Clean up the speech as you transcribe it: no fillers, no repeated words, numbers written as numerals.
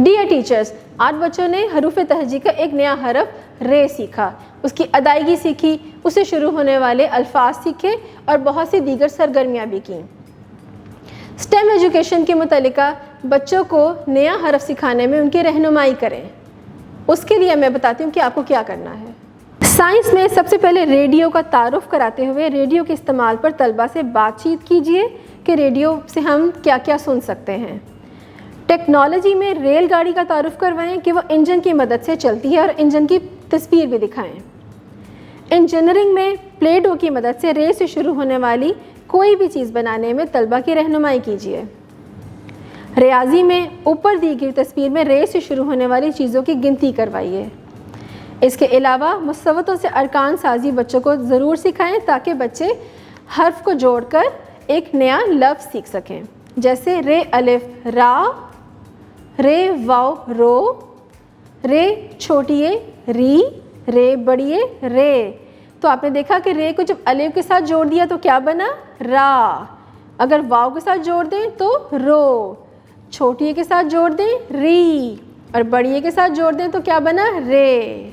Dear teachers, آج بچوں نے حروف تہجی کا ایک نیا حرف رے سیکھا، اس کی ادائیگی سیکھی، اسے شروع ہونے والے الفاظ سیکھے اور بہت سی دیگر سرگرمیاں بھی کیں۔ اسٹیم ایجوکیشن کے متعلقہ بچوں کو نیا حرف سکھانے میں ان کی رہنمائی کریں۔ اس کے لیے میں بتاتی ہوں کہ آپ کو کیا کرنا ہے۔ سائنس میں سب سے پہلے ریڈیو کا تعارف کراتے ہوئے ریڈیو کے استعمال پر طلبہ سے بات چیت کیجیے کہ ریڈیو سے ہم کیا کیا سن سکتے ہیں۔ ٹیکنالوجی میں ریل گاڑی کا تعارف کروائیں کہ وہ انجن کی مدد سے چلتی ہے اور انجن کی تصویر بھی دکھائیں۔ انجینئرنگ میں پلے ڈو کی مدد سے رے سے شروع ہونے والی کوئی بھی چیز بنانے میں طلبہ کی رہنمائی کیجیے۔ ریاضی میں اوپر دی گئی تصویر میں رے سے شروع ہونے والی چیزوں کی گنتی کروائیے۔ اس کے علاوہ مصوتوں سے ارکان سازی بچوں کو ضرور سکھائیں تاکہ بچے حرف کو جوڑ کر ایک نیا لفظ سیکھ سکیں، جیسے رے الف را، رے واو رو، رے چھوٹیے ری، رے بڑیے رے۔ تو آپ نے دیکھا کہ رے کو جب الف کے ساتھ جوڑ دیا تو کیا بنا؟ را۔ اگر واو کے ساتھ جوڑ دیں تو رو، چھوٹیے کے ساتھ جوڑ دیں ری، اور بڑیے کے ساتھ جوڑ دیں تو کیا بنا؟ رے۔